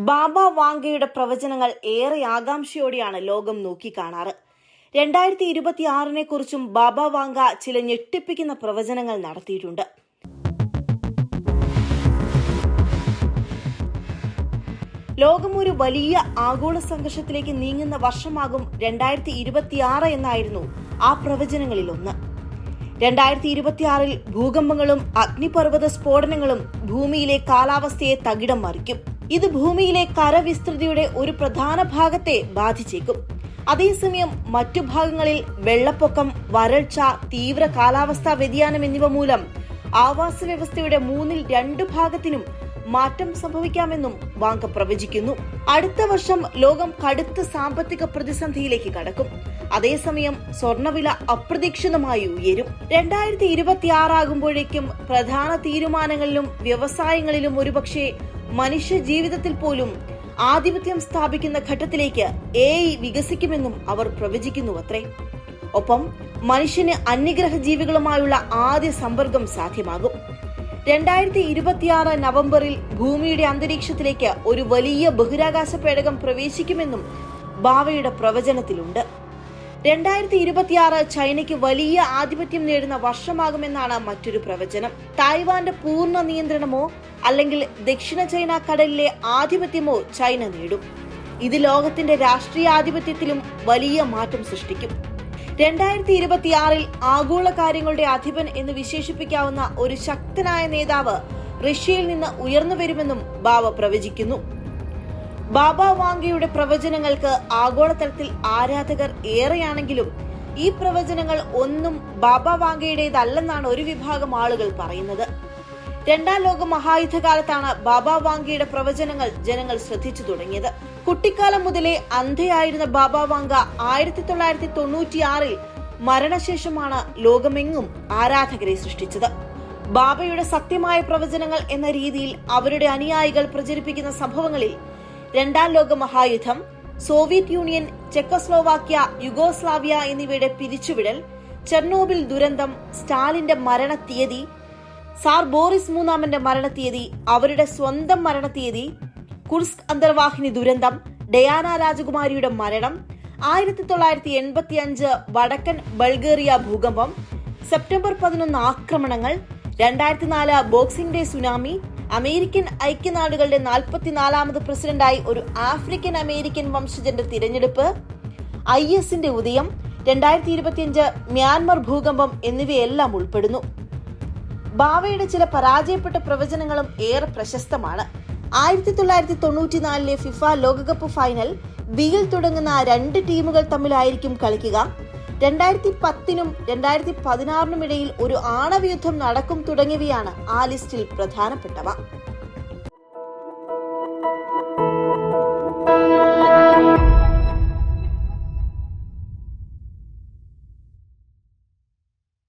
ബാബ വാങ്കയുടെ പ്രവചനങ്ങൾ ഏറെ ആകാംക്ഷയോടെയാണ് ലോകം നോക്കിക്കാണാറ്. 2026 കുറിച്ചും ബാബ വാങ്ക ചില ഞെട്ടിപ്പിക്കുന്ന പ്രവചനങ്ങൾ നടത്തിയിട്ടുണ്ട്. ലോകം ഒരു വലിയ ആഗോള സംഘർഷത്തിലേക്ക് നീങ്ങുന്ന വർഷമാകും 2026 എന്നായിരുന്നു ആ പ്രവചനങ്ങളിൽ ഒന്ന്. 2026 ഭൂകമ്പങ്ങളും അഗ്നിപർവ്വത സ്ഫോടനങ്ങളും ഭൂമിയിലെ കാലാവസ്ഥയെ തകിടം മറിക്കും. ഇത് ഭൂമിയിലെ കരവിസ്തൃതിയുടെ ഒരു പ്രധാന ഭാഗത്തെ ബാധിച്ചേക്കും. അതേസമയം മറ്റു ഭാഗങ്ങളിൽ വെള്ളപ്പൊക്കം, വരൾച്ച, തീവ്ര കാലാവസ്ഥാ വ്യതിയാനം എന്നിവ മൂലം ആവാസ വ്യവസ്ഥയുടെ 2/3 ഭാഗത്തിനും മാറ്റം സംഭവിക്കാമെന്നും വാങ്ക പ്രവചിക്കുന്നു. അടുത്ത വർഷം ലോകം കടുത്ത സാമ്പത്തിക പ്രതിസന്ധിയിലേക്ക് കടക്കും. അതേസമയം സ്വർണ്ണവില അപ്രതീക്ഷിതമായി ഉയരും. 2026 ആകുമ്പോഴേക്കും പ്രധാന തീരുമാനങ്ങളിലും വ്യവസായങ്ങളിലും ഒരുപക്ഷെ മനുഷ്യ ജീവിതത്തിൽ പോലും ആധിപത്യം സ്ഥാപിക്കുന്ന ഘട്ടത്തിലേക്ക് AI വികസിക്കുമെന്നും അവർ പ്രവചിക്കുന്നുവത്രേ. ഒപ്പം മനുഷ്യന് അന്യഗ്രഹ ജീവികളുമായുള്ള ആദ്യ സമ്പർക്കം സാധ്യമാകും. 2026 നവംബറിൽ ഭൂമിയുടെ അന്തരീക്ഷത്തിലേക്ക് ഒരു വലിയ ബഹിരാകാശ പേടകം പ്രവേശിക്കുമെന്നും ബാവയുടെ പ്രവചനത്തിലുണ്ട്. 2026 ചൈനയ്ക്ക് വലിയ ആധിപത്യം നേടുന്ന വർഷമാകുമെന്നാണ് മറ്റൊരു പ്രവചനം. തായ്വാന്റെ പൂർണ്ണ നിയന്ത്രണമോ അല്ലെങ്കിൽ ദക്ഷിണ ചൈന കടലിലെ ആധിപത്യമോ ചൈന നേടും. ഇത് ലോകത്തിന്റെ രാഷ്ട്രീയ ആധിപത്യത്തിലും വലിയ മാറ്റം സൃഷ്ടിക്കും. 2026 ആഗോള കാര്യങ്ങളുടെ അധിപൻ എന്ന് വിശേഷിപ്പിക്കാവുന്ന ഒരു ശക്തനായ നേതാവ് റഷ്യയിൽ നിന്ന് ഉയർന്നു വരുമെന്നും ബാവ പ്രവചിക്കുന്നു. ബാബ വാങ്കയുടെ പ്രവചനങ്ങൾക്ക് ആഗോളതലത്തിൽ ആരാധകർ ഏറെയാണെങ്കിലും ഈ പ്രവചനങ്ങൾ ഒന്നും ബാബ വാങ്കയുടേതല്ലെന്നാണ് ഒരു വിഭാഗം ആളുകൾ പറയുന്നത്. 2ാം ലോക മഹായുദ്ധകാലത്താണ് ബാബ വാങ്കയുടെ പ്രവചനങ്ങൾ ജനങ്ങൾ ശ്രദ്ധിച്ചു തുടങ്ങിയത്. കുട്ടിക്കാലം മുതലേ അന്ധയായിരുന്ന ബാബ വാങ്ക 1996 മരണശേഷമാണ് ലോകമെങ്ങും ആരാധകരെ സൃഷ്ടിച്ചത്. ബാബയുടെ സത്യമായ പ്രവചനങ്ങൾ എന്ന രീതിയിൽ അവരുടെ അനുയായികൾ പ്രചരിപ്പിക്കുന്ന സംഭവങ്ങളിൽ 2ാം ലോക മഹായുദ്ധം, സോവിയറ്റ് യൂണിയൻ, ചെക്കോസ്ലോവാക്യ, യുഗോസ്ലാവിയ എന്നിവയുടെ പിരിച്ചുവിടൽ, ചെർണോബിൽ ദുരന്തം, സ്റ്റാലിന്റെ മരണത്തീയതി, സാർ ബോറിസ് മൂന്നാമന്റെ മരണത്തീയതി, അവരുടെ സ്വന്തം മരണത്തീയതി, കുർസ്ക് അന്തർവാഹിനി ദുരന്തം, ഡയാന രാജകുമാരിയുടെ മരണം, 1985 വടക്കൻ ബൾഗേറിയ ഭൂകമ്പം, സെപ്റ്റംബർ 11 ആക്രമണങ്ങൾ, 2004 ബോക്സിംഗ് ഡേ സുനാമി, അമേരിക്കൻ ഐക്യനാടുകളുടെ 44ാമത് പ്രസിഡന്റായി ഒരു ആഫ്രിക്കൻ അമേരിക്കൻ വംശജന്റെ തിരഞ്ഞെടുപ്പ്, ISന്റെ ഉദയം, 2025 മ്യാൻമർ ഭൂകമ്പം എന്നിവയെല്ലാം ഉൾപ്പെടുന്നു. ബാവയുടെ ചില പരാജയപ്പെട്ട പ്രവചനങ്ങളും ഏറെ പ്രശസ്തമാണ്. 1994 ഫിഫ ലോകകപ്പ് ഫൈനൽ ബിയിൽ തുടങ്ങുന്ന 2 ടീമുകൾ തമ്മിലായിരിക്കും കളിക്കുക. 2010നും 2016നും ഇടയിൽ ഒരു ആണവയുദ്ധം നടക്കും തുടങ്ങിയവയാണ് ആ ലിസ്റ്റിൽ പ്രധാനപ്പെട്ടവ.